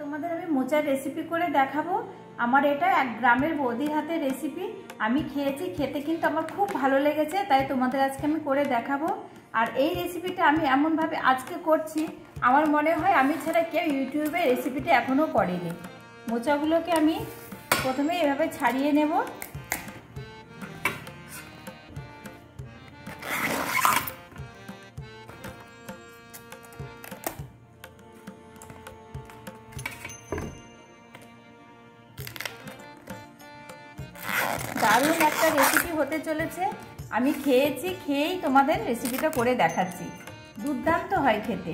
তোমাদের আমি মোচার রেসিপি করে দেখাবো। আমার এটা এক গ্রামের বৌদির হাতের রেসিপি। আমি খেয়েছি, খেতে কিন্তু আমার খুব ভালো লেগেছে, তাই তোমাদের আজকে আমি করে দেখাবো। আর এই রেসিপিটা আমি এমনভাবে আজকে করছি, আমার মনে হয় আমি ছাড়া কেউ ইউটিউবে রেসিপিটা এখনও করেনি। মোচাগুলোকে আমি প্রথমে এভাবে ছাড়িয়ে নেব। দারুণ একটা রেসিপি হতে চলেছে। আমি খেয়েছি, খেয়েই তোমাদের রেসিপিটা করে দেখাচ্ছি। দুর্দান্ত হয় খেতে।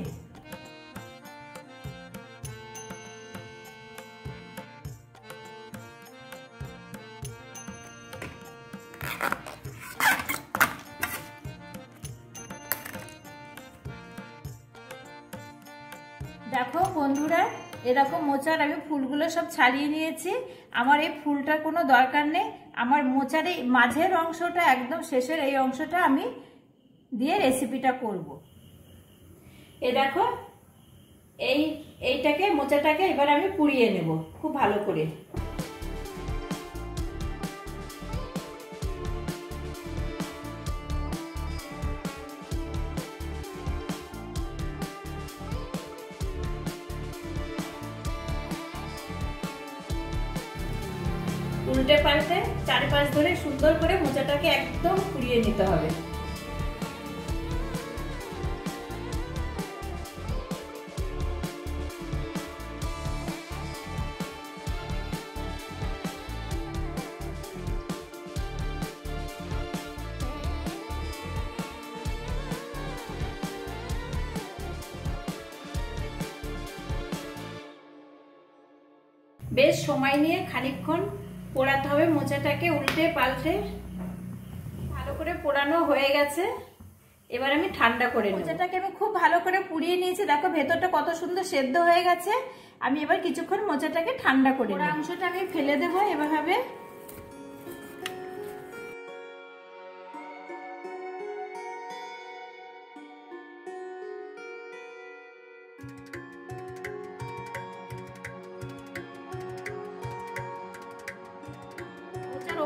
দেখো বন্ধুরা, এরকম মোচার আমি ফুলগুলো সব ছাড়িয়ে নিয়েছি। আমার এই ফুলটার কোনো দরকার নেই। আমার মোচার এই মাঝের অংশটা, একদম শেষের এই অংশটা আমি দিয়ে রেসিপিটা করব। এ দেখো, এইটাকে মোচাটাকে এবার আমি পুড়িয়ে নেব খুব ভালো করে। উল্টে পাল্টে চারপাশ ধরে সুন্দর করে মোচাটাকে একদম পুড়িয়ে নিতে হবে। বেশ সময় নিয়ে খানিকক্ষণ পোড়াতে হবে মোচাটাকে, উল্টে পাল্টে। ভালো করে পোড়ানো হয়ে গেছে, এবার আমি ঠান্ডা করে নেব। মোচাটাকে আমি খুব ভালো করে পুড়িয়ে নিয়েছি। দেখো ভেতরটা কত সুন্দর সেদ্ধ হয়ে গেছে। আমি এবার কিছুক্ষণ মোচাটাকে ঠান্ডা করে নেব। অংশটা আমি ফেলে দেবো এভাবে।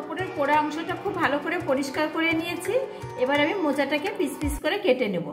ওপরের পোড়া অংশটা খুব ভালো করে পরিষ্কার করে নিয়েছি। এবার আমি মোচাটাকে পিস পিস করে কেটে নেব।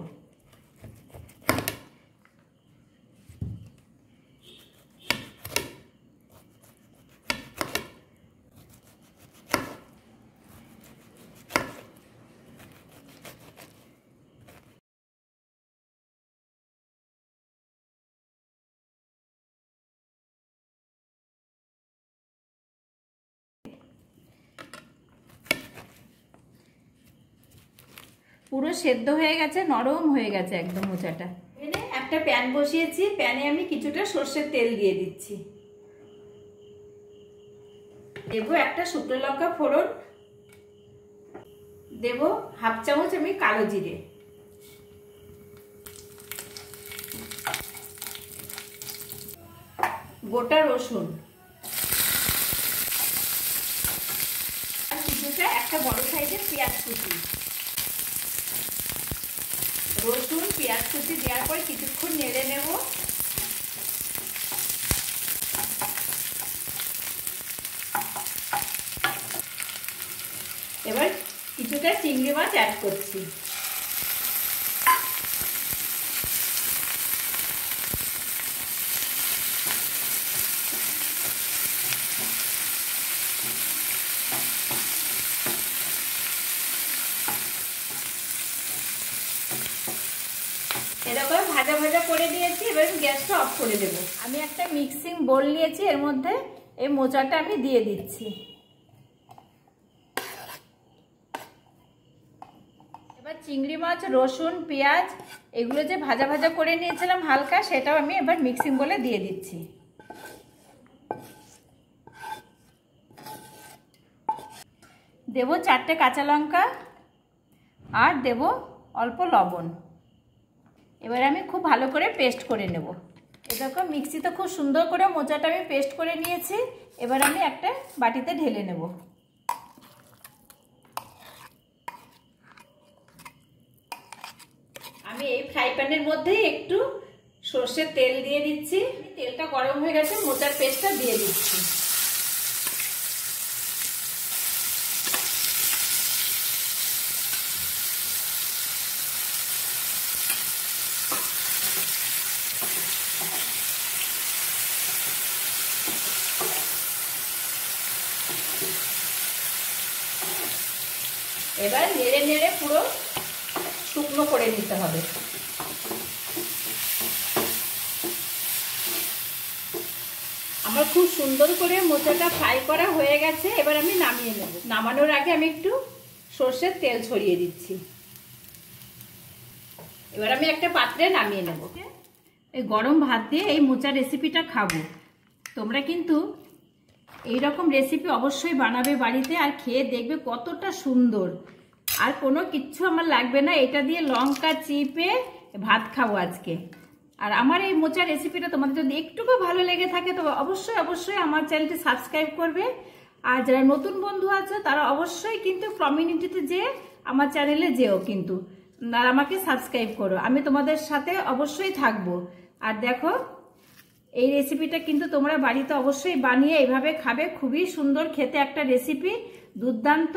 পুরো সেদ্ধ হয়ে গেছে, নরম হয়ে গেছে একদম মোচাটা। এখানে একটা প্যান বসিয়েছি, প্যানে আমি কিছুটা সর্ষের তেল দিয়ে দিচ্ছি। দেব একটা শুকনো লঙ্কা ফোড়ন, দেব হাফ চামচ আমি কালো জিরে, গোটা রসুন, আর কিছুটা একটা বড় সাইজের পেঁয়াজ কুচি। রসুন পেঁয়াজ কুচি দেওয়ার পর কিছুক্ষণ নেড়ে নেব। এবার কিছুটা চিংড়ি মাছ অ্যাড করছি। এরকম ভাজা ভাজা করে দিয়েছি। এবার গ্যাসটা অফ করে দেব। আমি একটা মিক্সিং বোল নিয়েছি, এর মধ্যে এই মোচাটা আমি দিয়ে দিচ্ছি। এবার চিংড়ি মাছ, রসুন, পেঁয়াজ এগুলো যে ভাজা ভাজা করে নিয়েছিলাম হালকা, সেটাও আমি এবার মিক্সিং বোলে দিয়ে দিচ্ছি। দেব 4টে কাঁচা লঙ্কা আর দেব অল্প লবণ। এবার আমি খুব ভালো করে পেস্ট করে নেব। দেখো মিক্সিতে খুব সুন্দর করে মোচাটা আমি পেস্ট করে নিয়েছি। এবার আমি একটা বাটিতে ঢেলে নেব। আমি এই ফ্রাই প্যানের মধ্যে একটু সর্ষের তেল দিয়ে দিচ্ছি। তেলটা গরম হয়ে গেছে, মোচার পেস্টটা দিয়ে দিচ্ছি। এবার নেড়ে নেড়ে পুরো শুকনো করে নিতে হবে। আমার খুব সুন্দর করে মোচাটা ফ্রাই করা হয়ে গেছে। এবার আমি নামিয়ে নেব। নামানোর আগে আমি একটু সর্ষের তেল ছড়িয়ে দিচ্ছি। এবার আমি একটা পাত্রে নামিয়ে নেব। এই গরম ভাত দিয়ে এই মোচার রেসিপিটা খাবো। তোমরা কিন্তু এইরকম রেসিপি অবশ্যই বানাবে বাড়িতে, আর খেয়ে দেখবে কতটা সুন্দর। আর কোনো কিচ্ছু আমার লাগবে না, এটা দিয়ে লঙ্কা চিপে ভাত খাবো আজকে। আর আমার এই মোচার রেসিপিটা তোমাদের যদি একটুকু ভালো লেগে থাকে তবে অবশ্যই অবশ্যই আমার চ্যানেলটি সাবস্ক্রাইব করবে। আর যারা নতুন বন্ধু আছে তারা অবশ্যই কিন্তু কমিউনিটিতে যেয়ে আমার চ্যানেলে যেও কিন্তু, আর আমাকে সাবস্ক্রাইব করো। আমি তোমাদের সাথে অবশ্যই থাকবো। আর দেখো এই রেসিপিটা কিন্তু তোমরা বাড়িতে অবশ্যই বানিয়ে এইভাবে খাবে। খুবই সুন্দর খেতে একটা রেসিপি, দুর্দান্ত।